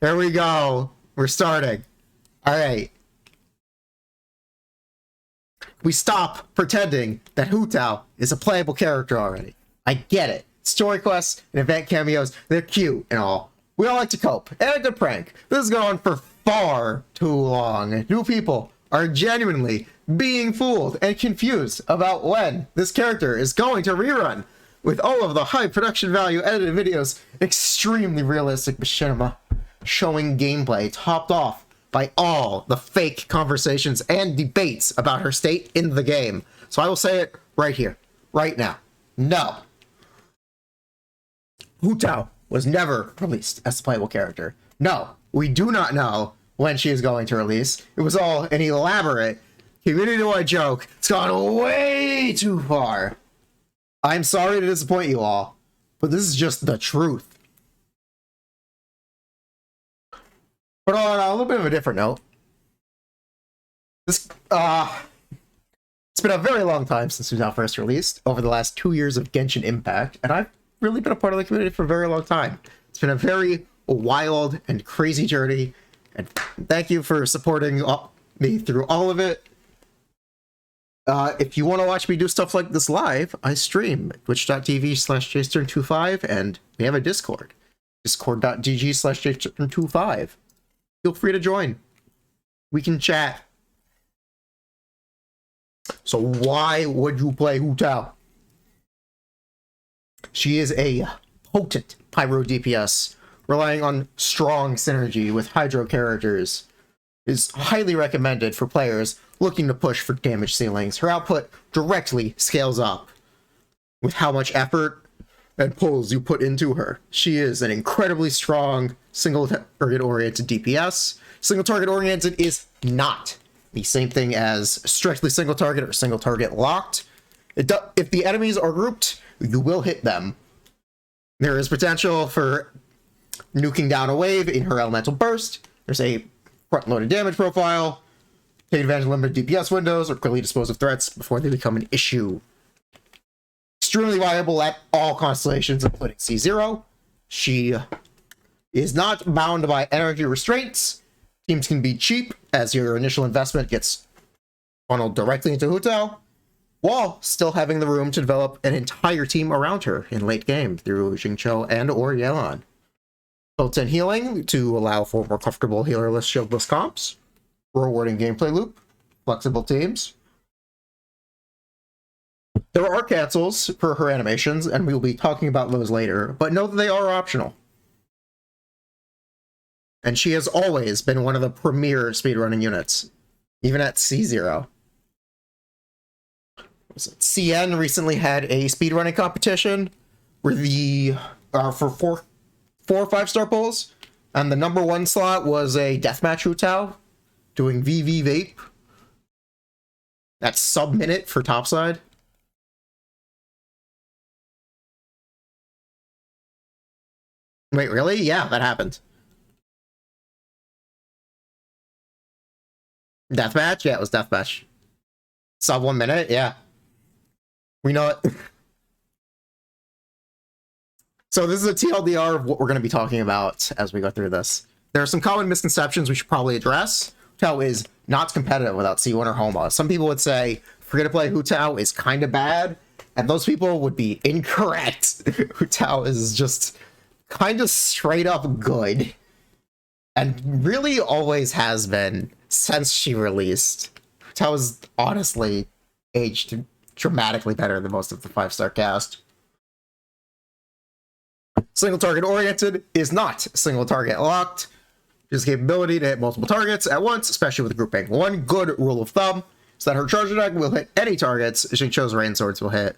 There we go. We're starting. All right. We stop pretending that Hu Tao is a playable character already. I get it. Story quests and event cameos, they're cute and all. We all like to cope and to prank. This has gone on for far too long. New people are genuinely being fooled and confused about when this character is going to rerun. With all of the high production value edited videos, extremely realistic machinima showing gameplay topped off by all the fake conversations and debates about her state in the game. So I will say it right here, right now. No. Hu Tao was never released as a playable character. No, we do not know when she is going to release. It was all an elaborate community-wide joke. It's gone way too far. I'm sorry to disappoint you all, but this is just the truth. But on a little bit of a different note, it's been a very long time since it was now first released, over the last 2 years of Genshin Impact, and I've really been a part of the community for a very long time. It's been a very wild and crazy journey, and thank you for supporting me through all of it. If you want to watch me do stuff like this live, I stream at twitch.tv/jstern25, and we have a Discord, discord.gg/jstern25. Feel free to join. We can chat. So why would you play Hu Tao? She is a potent pyro DPS, relying on strong synergy with hydro characters. Is highly recommended for players looking to push for damage ceilings. Her output directly scales up with how much effort and pulls you put into her. She is an incredibly strong single target oriented DPS. Single target oriented is not the same thing as strictly single target or single target locked. If the enemies are grouped, you will hit them. There is potential for nuking down a wave in her elemental burst. There's a front-loaded damage profile. Take advantage of limited DPS windows or quickly dispose of threats before they become an issue. Extremely viable at all constellations, including C0. She is not bound by energy restraints. Teams can be cheap, as your initial investment gets funneled directly into Hu Tao, while still having the room to develop an entire team around her in late game through Xingqiu and or Yelan. Built-in healing to allow for more comfortable healerless, shieldless comps. Rewarding gameplay loop. Flexible teams. There are cancels for her animations, and we will be talking about those later, but note that they are optional. And she has always been one of the premier speedrunning units, even at C0. CN recently had a speedrunning competition where for four or 5-star polls, and the number 1 slot was a deathmatch Hu Tao doing VV Vape. That's sub-minute for topside. Wait, really? Yeah, that happened. Deathmatch? Yeah, it was deathmatch. Sub 1 minute? Yeah. We know it. So this is a TLDR of what we're going to be talking about as we go through this. There are some common misconceptions we should probably address. Hu Tao is not competitive without C1 or Homa. Some people would say free to play Hu Tao is kind of bad, and those people would be incorrect. Hu Tao is just kind of straight up good, and really always has been since she released. Hu Tao is honestly aged dramatically better than most of the 5-star cast. Single target oriented is not single target locked. His capability to hit multiple targets at once, especially with grouping. One good rule of thumb is that her charge attack will hit any targets Xingqiu's rain swords will hit.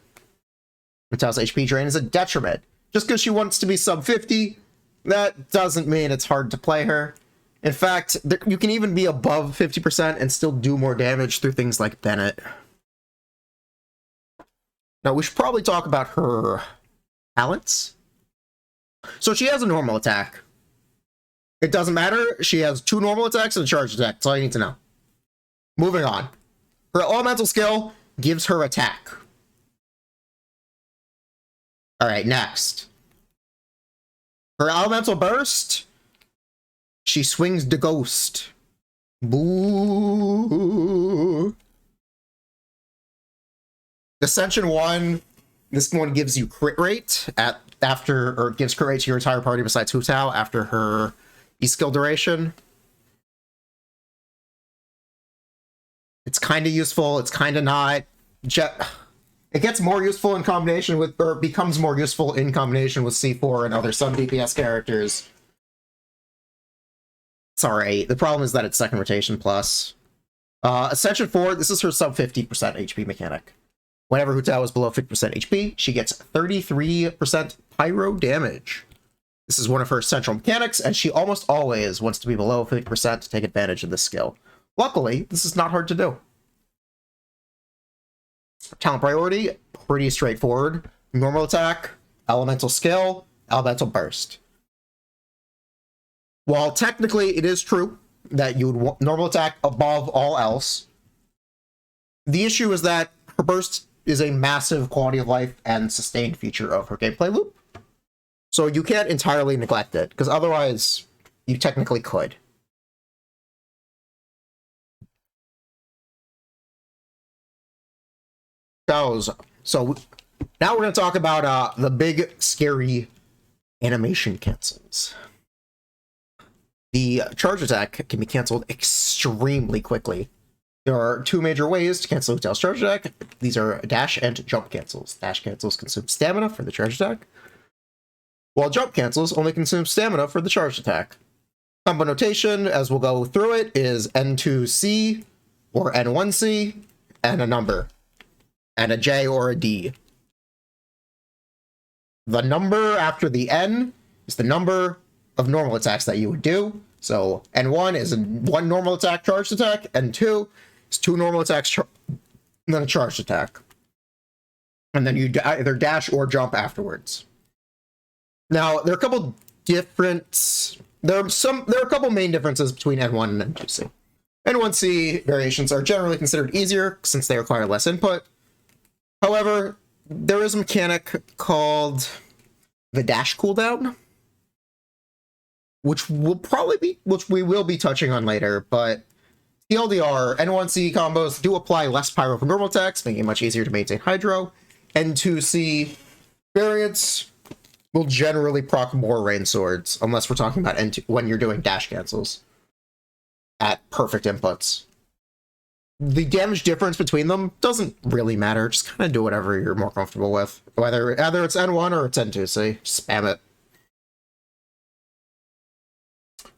Hu Tao's HP drain is a detriment. Just because she wants to be sub 50, that doesn't mean it's hard to play her. In fact, you can even be above 50% and still do more damage through things like Bennett. Now, we should probably talk about her talents. So she has a normal attack. It doesn't matter. She has 2 normal attacks and a charge attack. That's all you need to know. Moving on. Her elemental skill gives her attack. Alright, next. Her elemental burst She swings the ghost. Boo. Ascension 1, this one gives you crit rate gives crit rate to your entire party besides Hu Tao after her E-skill duration. It's kind of useful, it's kind of not. It gets more useful in combination with, or becomes more useful in combination with C4 and other sub DPS characters. It's alright. The problem is that it's second rotation plus. Ascension 4, this is her sub 50% HP mechanic. Whenever Hu Tao is below 50% HP, she gets 33% pyro damage. This is one of her central mechanics, and she almost always wants to be below 50% to take advantage of this skill. Luckily, this is not hard to do. Talent priority, pretty straightforward. Normal attack, elemental skill, elemental burst. While technically it is true that you would want normal attack above all else, the issue is that her burst is a massive quality of life and sustained feature of her gameplay loop. So you can't entirely neglect it, because otherwise you technically could. So now we're going to talk about the big, scary animation cancels. The charge attack can be canceled extremely quickly. There are two major ways to cancel Hu Tao's charge attack. These are dash and jump cancels. Dash cancels consume stamina for the charge attack, while jump cancels only consume stamina for the charge attack. Combo notation, as we'll go through it, is N2C or N1C and a number, and a J or a D. The number after the N is the number of normal attacks that you would do. So N1 is one normal attack charged attack, N2 is two normal attacks then a charged attack. And then you either dash or jump afterwards. Now, there are a couple there are a couple main differences between N1 and N2C. N1C variations are generally considered easier since they require less input. However, there is a mechanic called the dash cooldown, which we will be touching on later, but TLDR, N1C combos do apply less pyro for normal attacks, making it much easier to maintain hydro. N2C variants will generally proc more rain swords, unless we're talking about N2 when you're doing dash cancels at perfect inputs. The damage difference between them doesn't really matter. Just kind of do whatever you're more comfortable with. Either it's N1 or it's N2C. Spam it.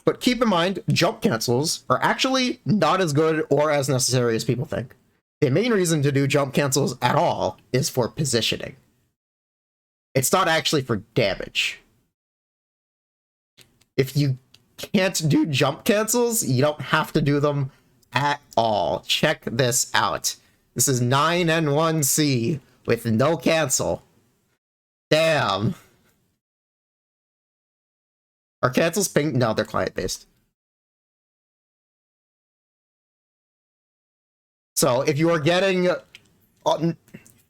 But keep in mind, jump cancels are actually not as good or as necessary as people think. The main reason to do jump cancels at all is for positioning. It's not actually for damage. If you can't do jump cancels, you don't have to do them at all. Check this out. This is 9N1C with no cancel. Damn. Are cancels ping? No, they're client-based. So if you are getting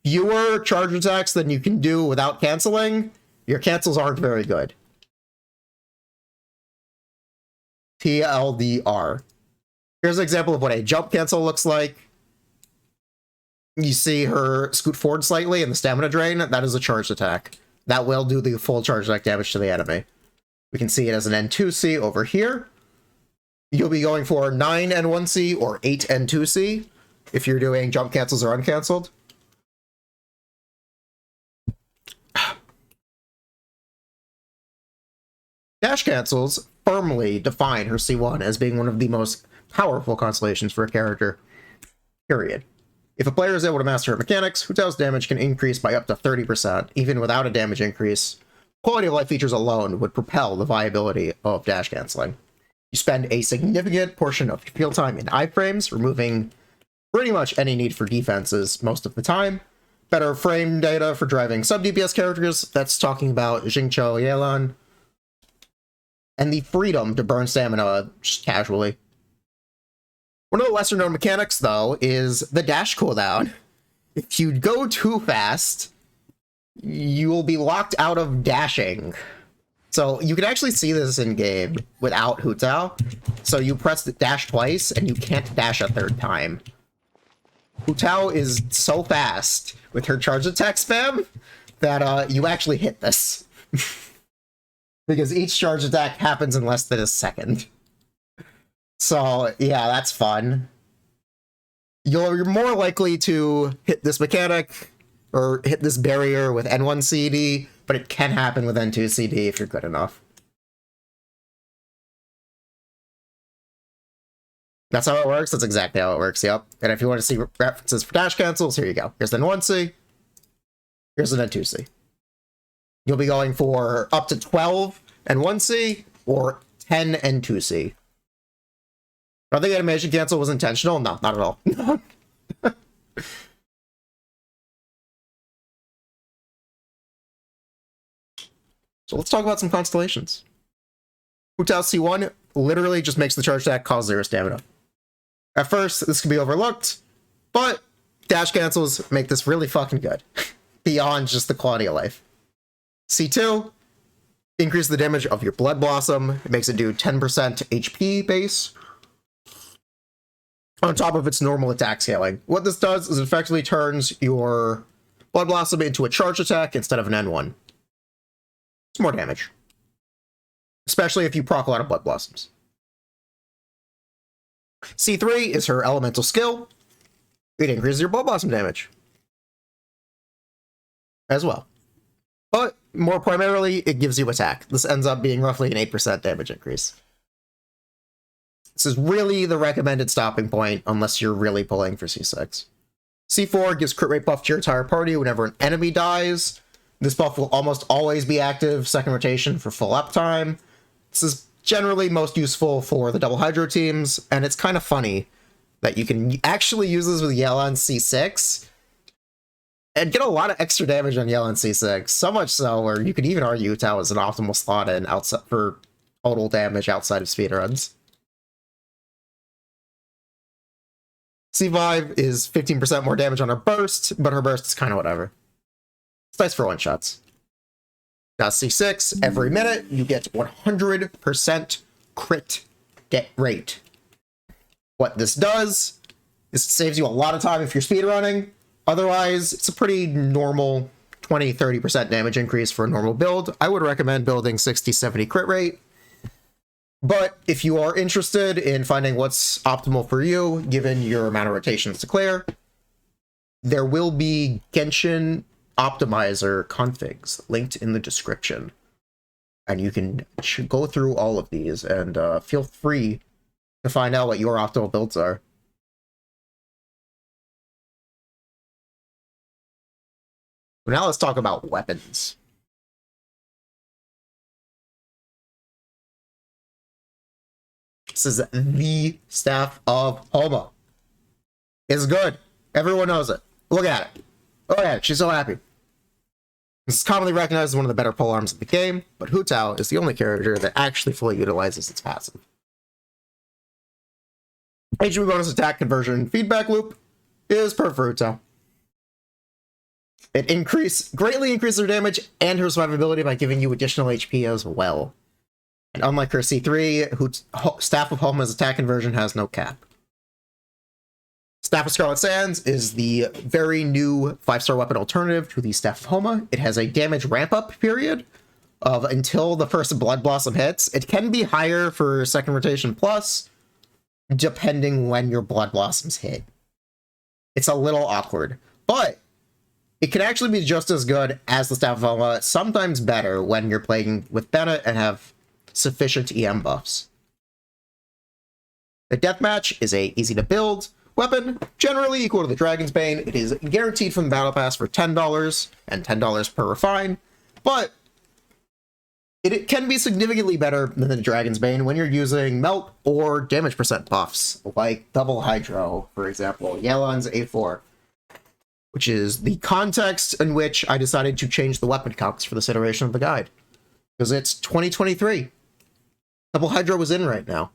fewer charge attacks than you can do without canceling, your cancels aren't very good. TLDR. Here's an example of what a jump cancel looks like. You see her scoot forward slightly and the stamina drain. That is a charged attack. That will do the full charge attack damage to the enemy. We can see it as an N2C over here. You'll be going for 9N1C or 8N2C if you're doing jump cancels or uncancelled. Dash cancels firmly define her C1 as being one of the most powerful constellations for a character, period. If a player is able to master her mechanics, Hu Tao's damage can increase by up to 30%, even without a damage increase. Quality of life features alone would propel the viability of dash canceling. You spend a significant portion of your field time in iframes, removing pretty much any need for defenses most of the time. Better frame data for driving sub-DPS characters, that's talking about Xingqiu Yelan. And the freedom to burn stamina just casually. One of the lesser known mechanics, though, is the dash cooldown. If you go too fast, you will be locked out of dashing. So you can actually see this in game without Hu Tao. So you press the dash twice and you can't dash a third time. Hu Tao is so fast with her charge attack spam that you actually hit this. Because each charge attack happens in less than a second. So yeah, that's fun. You're more likely to hit this mechanic or hit this barrier with N1 CD, but it can happen with N2 CD if you're good enough. That's how it works? That's exactly how it works, yep. And if you want to see references for dash cancels, here you go. Here's an N1C. Here's an N2C. You'll be going for up to 12 N1C or 10 N2C. I think animation cancel was intentional. No, not at all. So let's talk about some constellations. Hu Tao C1 literally just makes the charge attack cause 0 stamina. At first, this can be overlooked, but dash cancels make this really fucking good. Beyond just the quality of life. C2, increase the damage of your Blood Blossom. It makes it do 10% HP base on top of its normal attack scaling. What this does is it effectively turns your Blood Blossom into a charge attack instead of an N1. It's more damage. Especially if you proc a lot of Blood Blossoms. C3 is her elemental skill. It increases your Blood Blossom damage as well. But more primarily, it gives you attack. This ends up being roughly an 8% damage increase. This is really the recommended stopping point unless you're really pulling for C6. C4 gives crit rate buff to your entire party whenever an enemy dies. This buff will almost always be active second rotation for full uptime. This is generally most useful for the double Hydro teams, and it's kind of funny that you can actually use this with Yell on C6 and get a lot of extra damage on Yell on C6. So much so where you could even argue Tao is an optimal slot in outside for total damage outside of speedruns. C5 is 15% more damage on her burst, but her burst is kind of whatever. It's nice for one-shots. Now C6, every minute, you get 100% crit rate. What this does is it saves you a lot of time if you're speedrunning. Otherwise, it's a pretty normal 20-30% damage increase for a normal build. I would recommend building 60-70 crit rate. But if you are interested in finding what's optimal for you, given your amount of rotations to clear, there will be Genshin Optimizer configs linked in the description. And you can go through all of these and feel free to find out what your optimal builds are. Now let's talk about weapons. This is the Staff of Homa. It's good. Everyone knows it. Look at it. Look at it. She's so happy. This is commonly recognized as one of the better polearms of the game, but Hu Tao is the only character that actually fully utilizes its passive. HP bonus attack conversion feedback loop is perfect for Hu Tao. It greatly increases her damage and her survivability by giving you additional HP as well. And unlike her C3, Staff of Homa's attack conversion has no cap. Staff of Scarlet Sands is the very new 5-star weapon alternative to the Staff of Homa. It has a damage ramp-up period of until the first Blood Blossom hits. It can be higher for second rotation plus, depending when your Blood Blossoms hit. It's a little awkward, but it can actually be just as good as the Staff of Homa, sometimes better when you're playing with Bennett and have sufficient EM buffs. The Deathmatch is a easy-to-build weapon, generally equal to the Dragon's Bane. It is guaranteed from the Battle Pass for $10 and $10 per refine, but it can be significantly better than the Dragon's Bane when you're using melt or damage percent buffs, like Double Hydro, for example, Yelan's A4, which is the context in which I decided to change the weapon counts for this iteration of the guide, because it's 2023. Double Hydro was in right now.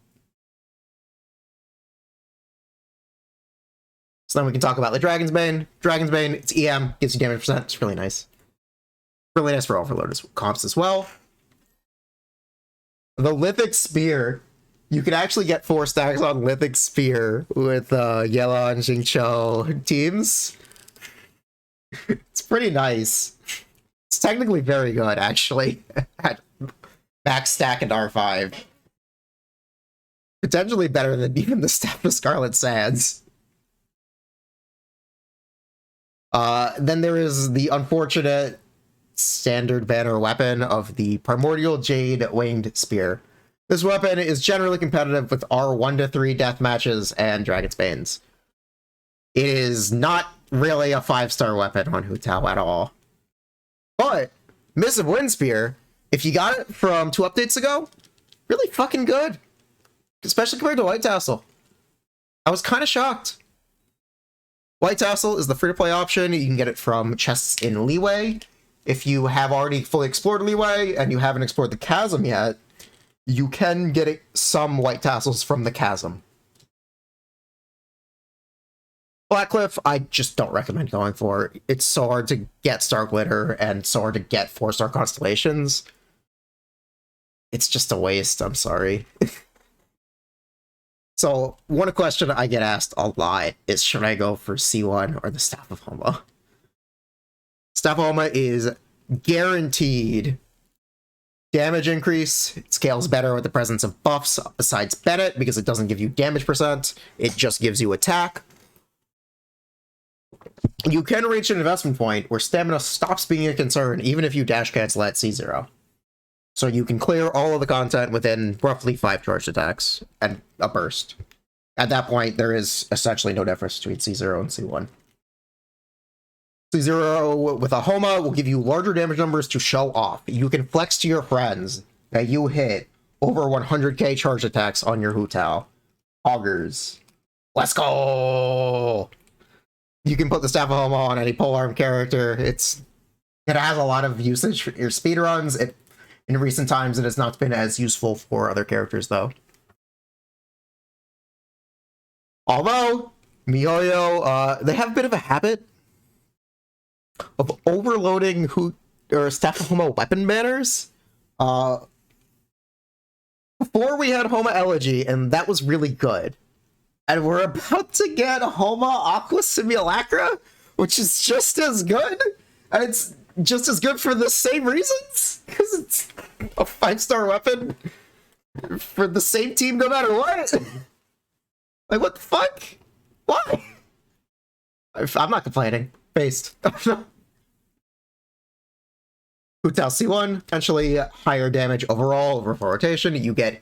So then we can talk about the Dragon's Bane. Dragon's Bane, it's EM, gives you damage percent. It's really nice. Really nice for Overload comps as well. The Lithic Spear. You can actually get 4 stacks on Lithic Spear with Yella and Xingqiu teams. It's pretty nice. It's technically very good, actually, at max stack and R5. Potentially better than even the Staff of Scarlet Sands. Then there is the unfortunate standard banner weapon of the Primordial Jade Winged Spear. This weapon is generally competitive with our 1-3 death matches and Dragon's Banes. It is not really a 5-star weapon on Hu Tao at all. But Missive Wind Spear, if you got it from 2 updates ago, really fucking good. Especially compared to White Tassel. I was kind of shocked. White Tassel is the free-to-play option. You can get it from chests in Leeway. If you have already fully explored Leeway and you haven't explored the Chasm yet, you can get some White Tassels from the Chasm. Blackcliff, I just don't recommend going for. It's so hard to get Star Glitter and so hard to get 4-star constellations. It's just a waste, I'm sorry. So, one question I get asked a lot is, should I go for C1 or the Staff of Homa? Staff of Homa is guaranteed damage increase. It scales better with the presence of buffs besides Bennett, because it doesn't give you damage percent. It just gives you attack. You can reach an investment point where stamina stops being a concern, even if you dash cancel at C0. So you can clear all of the content within roughly 5 charged attacks and a burst. At that point, there is essentially no difference between C0 and C1. C0 with a Homa will give you larger damage numbers to show off. You can flex to your friends that you hit over 100k charge attacks on your Hu Tao. Augers. Let's go! You can put the Staff of Homa on any polearm character. It has a lot of usage for your speedruns. In recent times, it has not been as useful for other characters, though. Although, MiHoYo, they have a bit of a habit of overloading Staff of Homa weapon banners. Before we had Homa Elegy, and that was really good. And we're about to get Homa Aqua Simulacra, which is just as good. And it's just as good for the same reasons, because it's a 5-star weapon for the same team no matter what. Like, what the fuck? Why? I'm not complaining. Based. Hu Tao C1, potentially higher damage overall over rotation. You get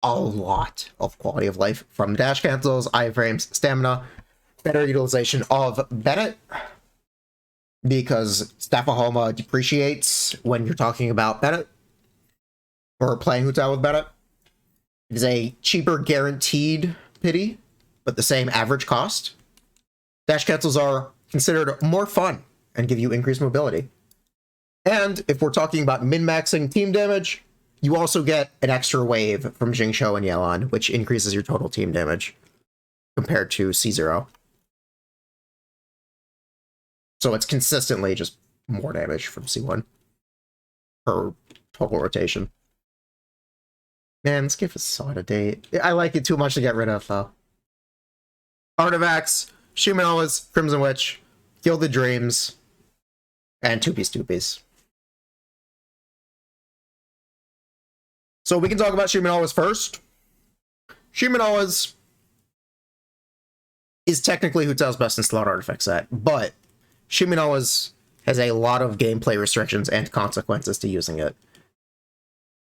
a lot of quality of life from dash cancels, iframes, stamina, better utilization of Bennett, because Staff of Homa depreciates when you're talking about Bennett, or playing Hu Tao with Bennett. It is a cheaper guaranteed pity, but the same average cost. Dash cancels are considered more fun and give you increased mobility. And if we're talking about min-maxing team damage, you also get an extra wave from Xingqiu and Yelan, which increases your total team damage compared to C0. So it's consistently just more damage from C1 per total rotation. Man, this gift is so out of date. I like it too much to get rid of, though. Artifacts, Shimanoa's, Crimson Witch, Gilded Dreams, and Two-Piece. So we can talk about Shimanoa's first. Shimanoa's is technically Hu Tao's best in slot artifact set, but Shimanoa's has a lot of gameplay restrictions and consequences to using it.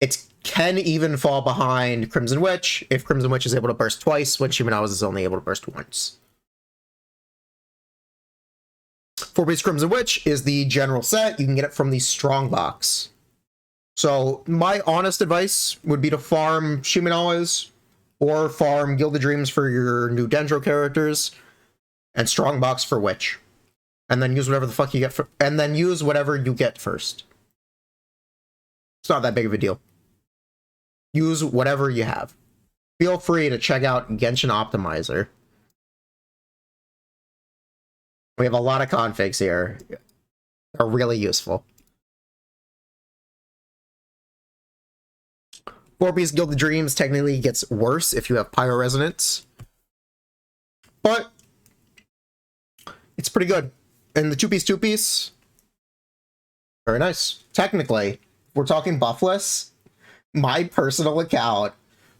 It can even fall behind Crimson Witch if Crimson Witch is able to burst twice when Shimanoa's is only able to burst once. 4-piece Crimson Witch is the general set. You can get it from the Strong Box. So my honest advice would be to farm Shimanoa's or farm Gilded Dreams for your new Dendro characters and Strong Box for Witch. And then use whatever the fuck you get and then use whatever you get first. It's not that big of a deal. Use whatever you have. Feel free to check out Genshin Optimizer. We have a lot of configs here. They're really useful. 4-piece Gilded Dreams technically gets worse if you have Pyro Resonance, but it's pretty good. And the 2-piece, very nice. Technically, we're talking buffless. My personal account,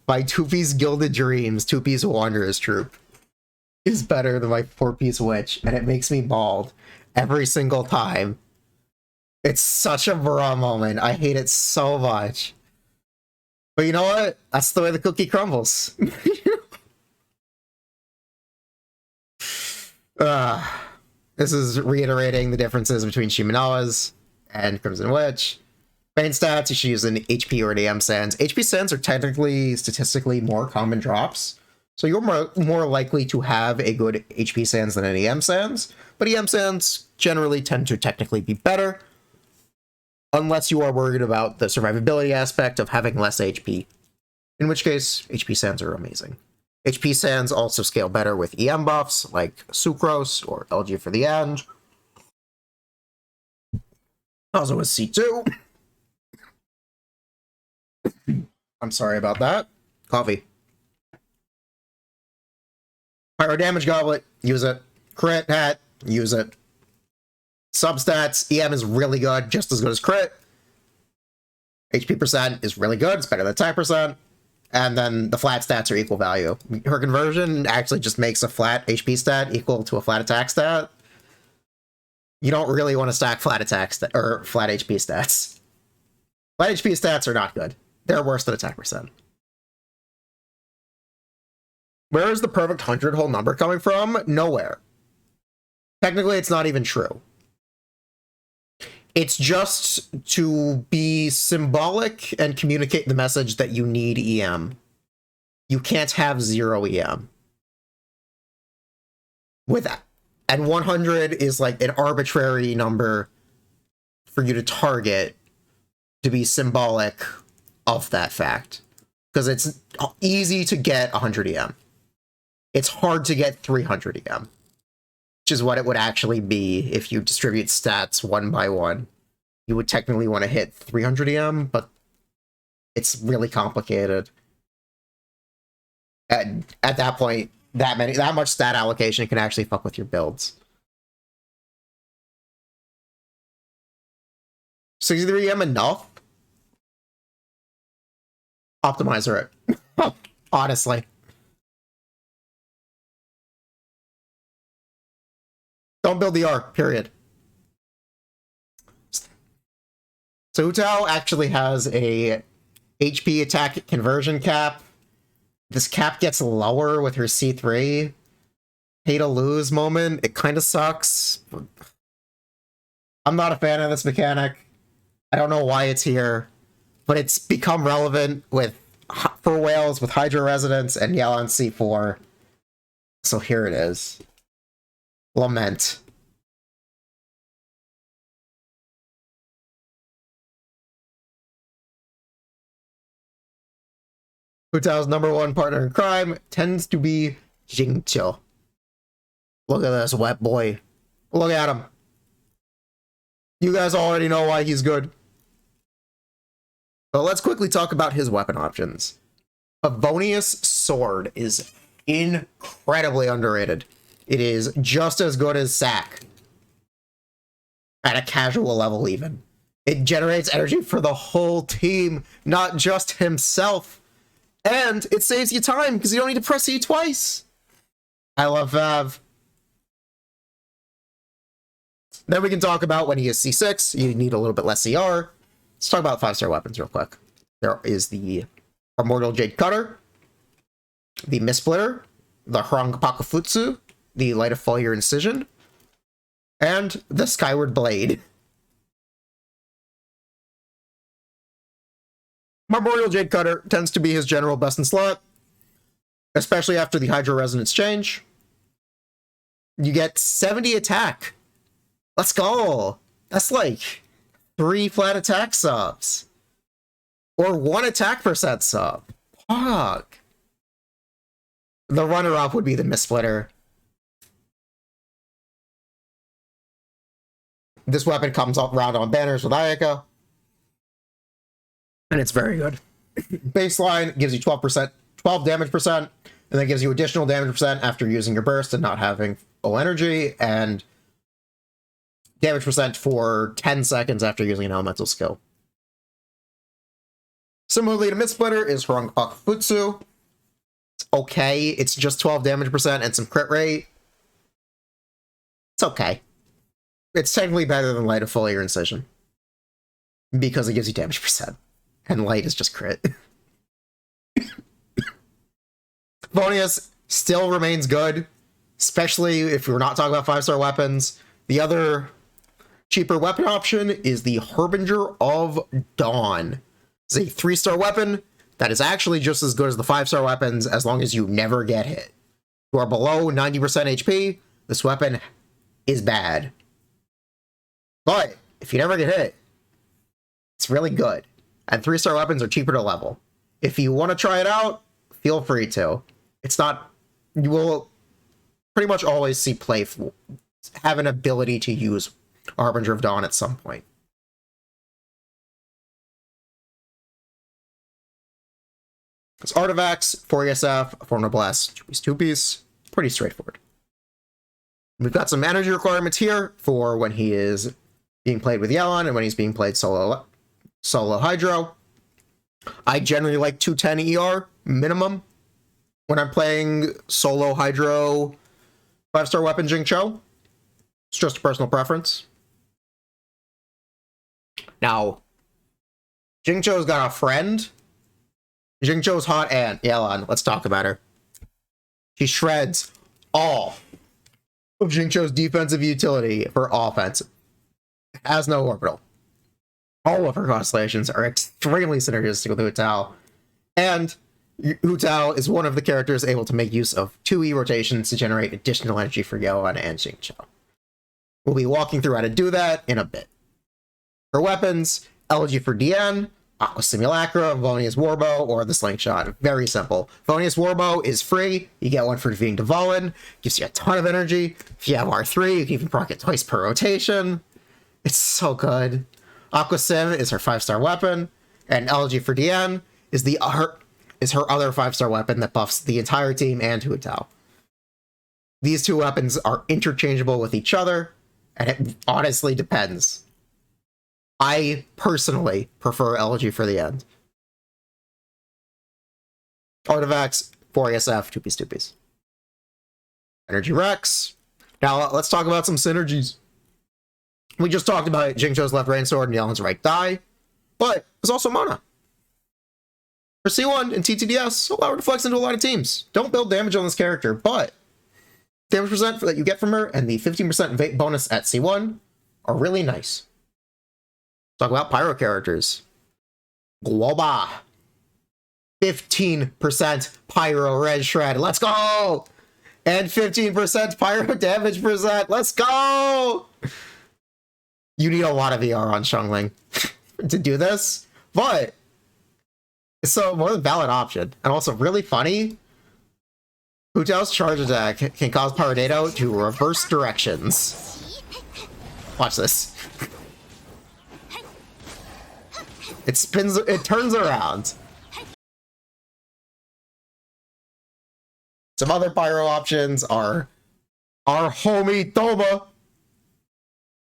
my 2-piece Gilded Dreams, 2-piece Wanderer's Troop, is better than my 4-piece Witch, and it makes me bald every single time. It's such a bra moment. I hate it so much. But you know what? That's the way the cookie crumbles. This is reiterating the differences between Shimenawa's and Crimson Witch. Main stats, you should use an HP or an EM Sands. HP Sands are technically, statistically, more common drops. So you're more likely to have a good HP Sands than an EM Sands. But EM Sands generally tend to technically be better, unless you are worried about the survivability aspect of having less HP. In which case, HP Sands are amazing. HP Sands also scale better with EM buffs, like Sucrose or LG for the End. Also with C2. I'm sorry about that. Coffee. Pyro Damage Goblet, use it. Crit Hat, use it. Substats, EM is really good, just as good as crit. HP percent is really good, it's better than attack percent. And then the flat stats are equal value. Her conversion actually just makes a flat HP stat equal to a flat attack stat. You don't really want to stack flat attack or flat HP stats. Flat HP stats are not good. They're worse than attack percent. Where is the perfect 100 whole number coming from? Nowhere. Technically, it's not even true. It's just to be symbolic and communicate the message that you need EM. You can't have 0 EM. With that. And 100 is like an arbitrary number for you to target to be symbolic of that fact. Because it's easy to get 100 EM. It's hard to get 300 EM. Which is what it would actually be if you distribute stats one by one. You would technically want to hit 300 EM, but it's really complicated. At that point, that much stat allocation can actually fuck with your builds. 63 EM enough? Optimizer it. Honestly. Don't build the arc, period. So Hu Tao actually has a HP attack conversion cap. This cap gets lower with her C3. Hate to lose moment. It kind of sucks. I'm not a fan of this mechanic. I don't know why it's here, but it's become relevant for whales with Hydro Resonance and Yelan C4. So here it is. Lament. Hu Tao's #1 partner in crime tends to be Jingqiu. Look at this wet boy. Look at him. You guys already know why he's good. But let's quickly talk about his weapon options. Favonius Sword is incredibly underrated. It is just as good as Sack. At a casual level, even. It generates energy for the whole team, not just himself. And it saves you time, because you don't need to press E twice. I love Vav. Then we can talk about when he is C6, you need a little bit less CR. Let's talk about 5-star weapons real quick. There is the Primordial Jade Cutter, the Mistsplitter, the Harangapakafutsu, the Light of Fire Incision, and the Skyward Blade. Primordial Jade Cutter tends to be his general best in slot, especially after the Hydro Resonance change. You get 70 attack. Let's go. That's like 3 flat attack subs. Or 1 attack percent sub. Fuck. The runner-up would be the Mistsplitter. This weapon comes up round on banners with Ayaka. And it's very good. Baseline gives you 12 damage percent, and then gives you additional damage percent after using your burst and not having full energy, and damage percent for 10 seconds after using an elemental skill. Similarly to Mid-Splitter is Horungpak Futsu. It's okay, it's just 12 damage percent and some crit rate. It's okay. It's technically better than Light of Foliar Incision, because it gives you damage percent, and Light is just crit. Vonius still remains good, especially if we're not talking about 5-star weapons. The other cheaper weapon option is the Harbinger of Dawn. It's a 3-star weapon that is actually just as good as the 5-star weapons as long as you never get hit. If you are below 90% HP, this weapon is bad. But if you never get hit, it's really good. And 3-star weapons are cheaper to level. If you want to try it out, feel free to. It's not... You will pretty much always see play have an ability to use Harbinger of Dawn at some point. It's artifacts, 4 ESF, 4 Noblesse, 2-piece, 2-piece. Pretty straightforward. We've got some energy requirements here for when he is being played with Yelan and when he's being played solo Hydro. I generally like 210 ER minimum when I'm playing solo Hydro 5-star weapon Jingcho. It's just a personal preference. Now, Jingcho's got a friend. Jingcho's hot aunt, Yelan. Let's talk about her. She shreds all of Jingcho's defensive utility for offense. Has no orbital. All of her constellations are extremely synergistic with Hu Tao. And Hu Tao is one of the characters able to make use of 2E rotations to generate additional energy for Yelan and Jingcho. We'll be walking through how to do that in a bit. For weapons, Elegy for DN, Aqua Simulacra, Vonius Warbow, or the Slingshot. Very simple. Vonius Warbow is free. You get one for defeating Dvalin. Gives you a ton of energy. If you have R3, you can even proc it twice per rotation. It's so good. Aqua Sim is her 5-star weapon, and Elegy for DN is her other 5-star weapon that buffs the entire team and Hu Tao. These two weapons are interchangeable with each other, and it honestly depends. I personally prefer Elegy for the End. Artifacts, 4 ESF, 2-piece, 2-piece. Energy Rex. Now let's talk about some synergies. We just talked about Jingcho's left rain sword and Yelan's right thigh, but there's also Mana. For C1 and TTDS, allow her to flex into a lot of teams. Don't build damage on this character, but damage percent that you get from her and the 15% bonus at C1 are really nice. Talk about pyro characters. Guoba. 15% pyro red shred. Let's go! And 15% pyro damage percent. Let's go! You need a lot of ER on Xiangling to do this, but it's a more than valid option. And also really funny, Hu Tao's charge attack can cause Pyrodado to reverse directions. Watch this. It spins, it turns around. Some other pyro options are our homie Toma.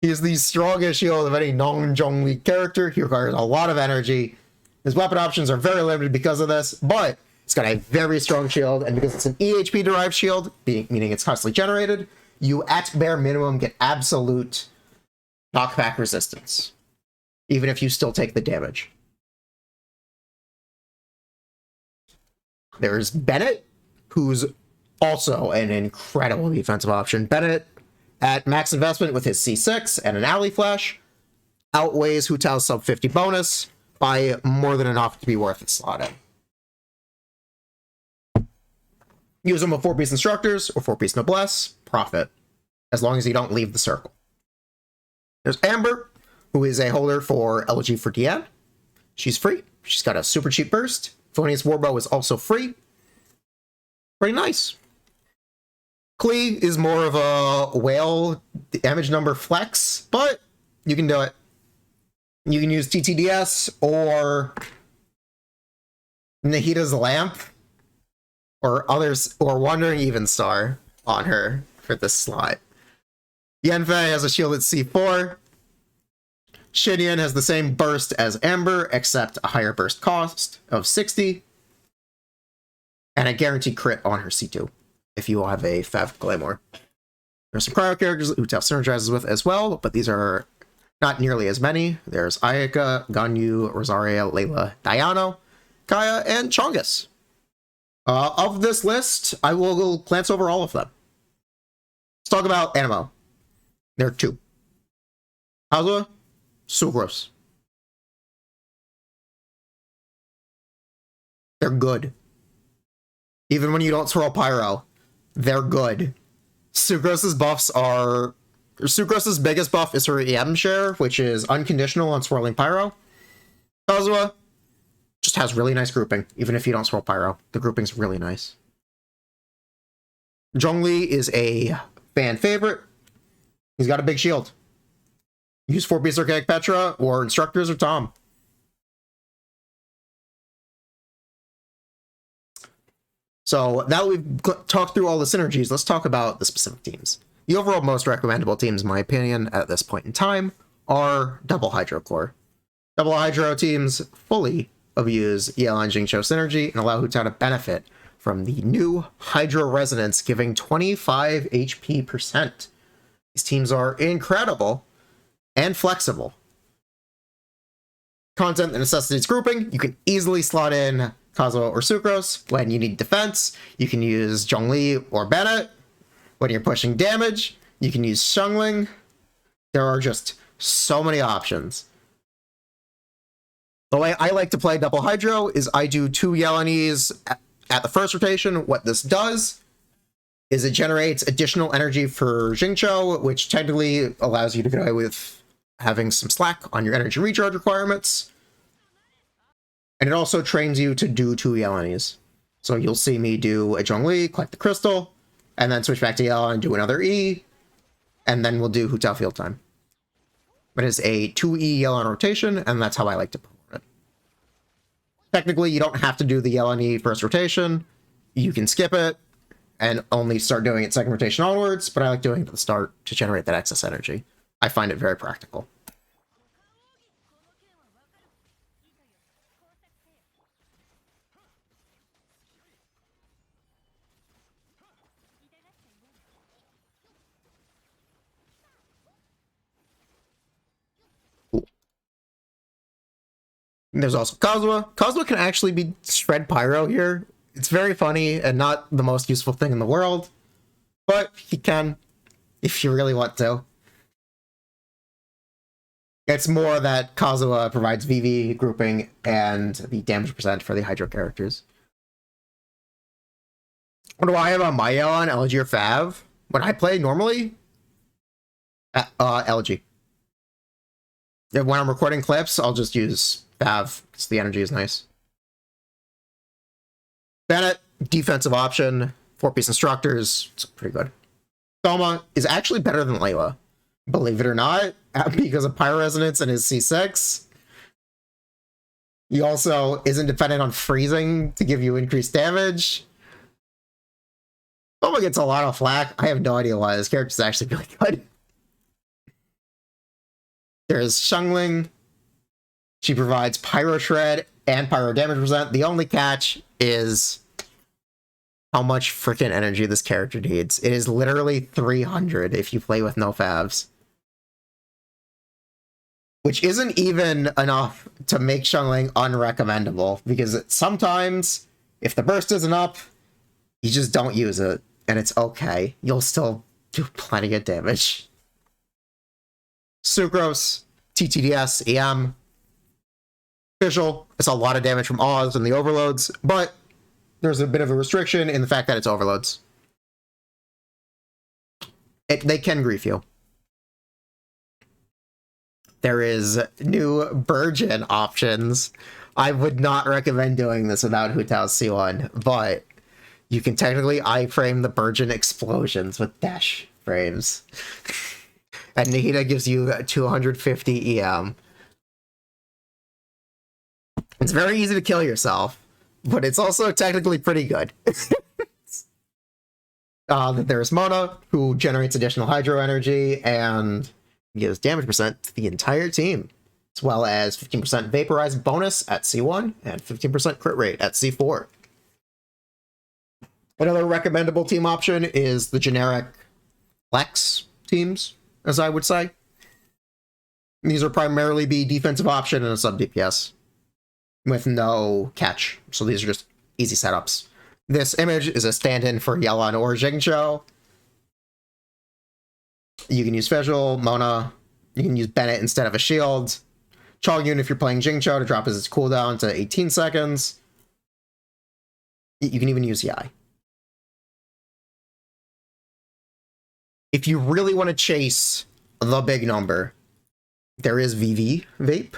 He is the strongest shield of any non-Zhongli character. He requires a lot of energy. His weapon options are very limited because of this, but it's got a very strong shield, and because it's an EHP-derived shield, meaning it's constantly generated, you at bare minimum get absolute knockback resistance, even if you still take the damage. There's Bennett, who's also an incredible defensive option. Bennett, at max investment with his C6 and an Alley Flash, outweighs Hu Tao's sub 50 bonus by more than enough to be worth its slot in. Use them with 4-piece Instructors or 4-piece Noblesse, profit, as long as you don't leave the circle. There's Amber, who is a holder for Elegy for DN. She's free. She's got a super cheap burst. Vonius Warbow is also free. Pretty nice. Klee is more of a whale damage number flex, but you can do it. You can use TTDS or Nahida's lamp, or others, or Wandering Even Star on her for this slot. Yanfei has a shield at C4. Xinyan has the same burst as Amber, except a higher burst cost of 60. And a guaranteed crit on her C2, if you have a Fav Claymore. There's some cryo characters that Hu Tao synergizes with as well, but these are not nearly as many. There's Ayaka, Ganyu, Rosaria, Layla, Diano, Kaya, and Chongus. Of this list, I will glance over all of them. Let's talk about Anemo. There are two. Kazuha, Sucrose. They're good. Even when you don't swirl Pyro, they're good. Sucrose's buffs are... Sucrose's biggest buff is her EM share, which is unconditional on swirling Pyro. Kazuha just has really nice grouping, even if you don't swirl Pyro. The grouping's really nice. Zhongli is a fan favorite. He's got a big shield. Use 4-piece Archaic Petra or Instructors or Tom. So now we've talked through all the synergies, let's talk about the specific teams. The overall most recommendable teams, in my opinion, at this point in time, are Double Hydro Core. Double Hydro teams fully abuse Yelan Jingqiu synergy and allow Hu Tao to benefit from the new Hydro Resonance, giving 25 HP %. These teams are incredible and flexible. Content that necessitates grouping, you can easily slot in Kazuha or Sucrose. When you need defense, you can use Zhongli or Bennett. When you're pushing damage, you can use Xiangling. There are just so many options. The way I like to play Double Hydro is I do 2 Yelanese at the first rotation. What this does is it generates additional energy for Jingqiu, which technically allows you to get away with having some slack on your energy recharge requirements. And it also trains you to do 2 Yelanese. So you'll see me do a Zhongli, collect the crystal, and then switch back to Yelan and do another E, and then we'll do Hu Tao Field Time. It is a 2E Yelan rotation, and that's how I like to perform it. Technically, you don't have to do the Yelan E first rotation. You can skip it and only start doing it second rotation onwards, but I like doing it at the start to generate that excess energy. I find it very practical. There's also Kazuha. Kazuha can actually be Shred Pyro here. It's very funny and not the most useful thing in the world, but he can if you really want to. It's more that Kazuha provides VV grouping and the damage % for the Hydro characters. What do I have on my Yelan, LG or Fav? When I play normally, LG. When I'm recording clips, I'll just use Fav, because the energy is nice. Bennett, defensive option, 4-piece Instructors, it's pretty good. Soma is actually better than Layla, believe it or not, because of Pyro Resonance and his C6. He also isn't dependent on freezing to give you increased damage. Soma gets a lot of flack. I have no idea why. This character is actually really good. There's Xiangling. She provides Pyro Shred and Pyro damage %. The only catch is how much freaking energy this character needs. It is literally 300 if you play with no Favs. Which isn't even enough to make Xiangling unrecommendable, because sometimes, if the burst isn't up, you just don't use it, and it's okay. You'll still do plenty of damage. Sucrose, TTDS, EM. Official, it's a lot of damage from Oz and the overloads, but there's a bit of a restriction in the fact that it's overloads. They can grief you. There is new Burgeon options. I would not recommend doing this without Hu Tao's C1, but you can technically iframe the Burgeon explosions with dash frames. And Nahida gives you 250 EM. It's very easy to kill yourself, but it's also technically pretty good. There's Mona, who generates additional hydro energy and gives damage percent to the entire team, as well as 15% vaporize bonus at C1 and 15% crit rate at C4. Another recommendable team option is the generic flex teams, as I would say. These are primarily be defensive option and a sub DPS with no catch. So these are just easy setups. This image is a stand-in for Yelan or Jingzhou. You can use Visual, Mona. You can use Bennett instead of a shield. Chongyun if you're playing Jingzhou to drop his cooldown to 18 seconds. You can even use Yai. If you really want to chase the big number, there is VV Vape.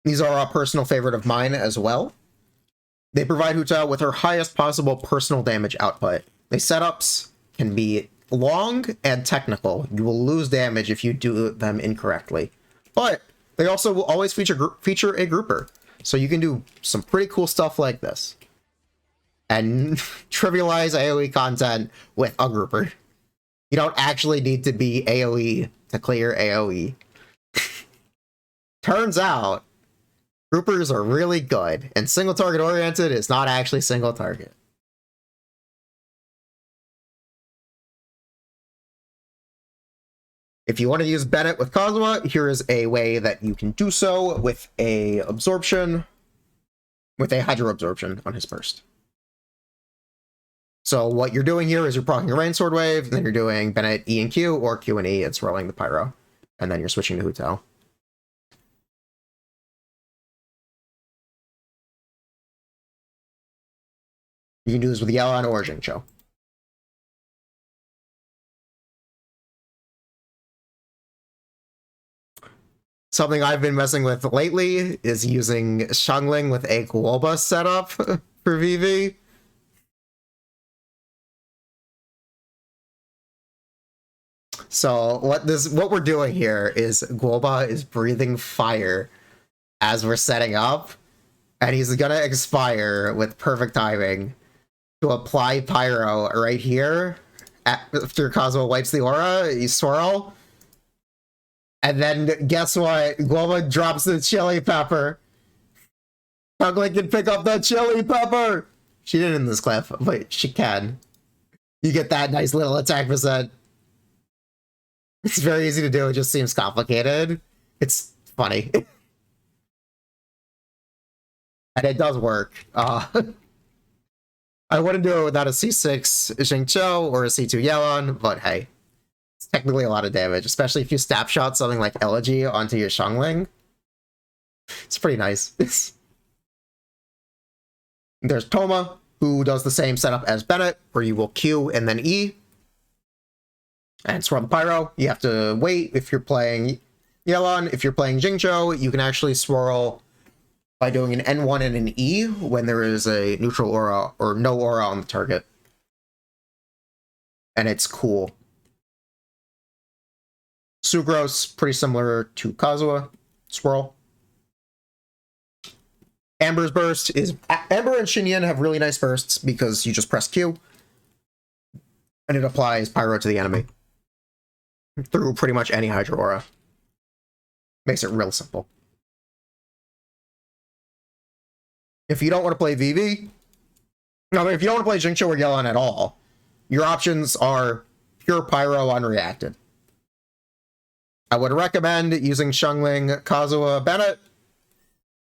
These are a personal favorite of mine as well. They provide Hu Tao with her highest possible personal damage output. The setups can be long and technical. You will lose damage if you do them incorrectly. But they also will always feature a grouper. So you can do some pretty cool stuff like this. And trivialize AoE content with a grouper. You don't actually need to be AoE to clear AoE. Turns out, groupers are really good, and single target oriented is not actually single target. If you want to use Bennett with Kazuha, here is a way that you can do so with a absorption, with a hydro absorption on his burst. So what you're doing here is you're proccing a Rain Sword Wave, and then you're doing Bennett E and Q, or Q and E, it's rolling the Pyro. And then you're switching to Hu Tao. You can do this with Yelan or Jingzhou. Something I've been messing with lately is using Xiangling with a Guoba setup for VV. So what we're doing here is Guoba is breathing fire as we're setting up, and he's gonna expire with perfect timing to apply Pyro right here. After Kazuha wipes the aura, you swirl. And then guess what? Guoba drops the chili pepper. Xiangling can pick up that chili pepper! She didn't in this clip, but she can. You get that nice little attack percent. It's very easy to do, it just seems complicated. It's funny. And it does work. I wouldn't do it without a C6 Jingzhou or a C2 Yelan, but hey. It's technically a lot of damage, especially if you snapshot something like Elegy onto your Xiangling. It's pretty nice. There's Toma, who does the same setup as Bennett, where you will Q and then E. And swirl the Pyro. You have to wait if you're playing Yelan. If you're playing Jingzhou, you can actually swirl by doing an N1 and an E when there is a neutral aura or no aura on the target. And it's cool. Sucrose, pretty similar to Kazuha. Swirl. Amber's burst is... Amber and Xinyan have really nice bursts because you just press Q and it applies Pyro to the enemy through pretty much any Hydro Aura. Makes it real simple. If you don't want to play VV, no, if you don't want to play Jingzhou or Yelan at all, your options are pure Pyro unreacted. I would recommend using Xiangling, Kazuha, Bennett.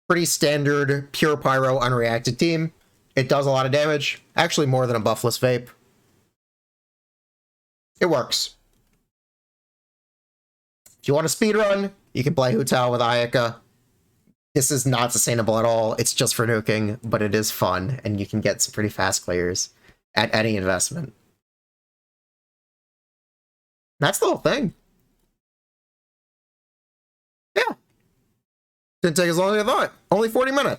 Pretty standard pure Pyro unreacted team. It does a lot of damage, actually more than a buffless Vape. It works. If you want to speedrun, you can play Hu Tao with Ayaka. This is not sustainable at all. It's just for nuking, but it is fun, and you can get some pretty fast clears at any investment. That's the whole thing. Yeah. Didn't take as long as I thought. Only 40 minutes.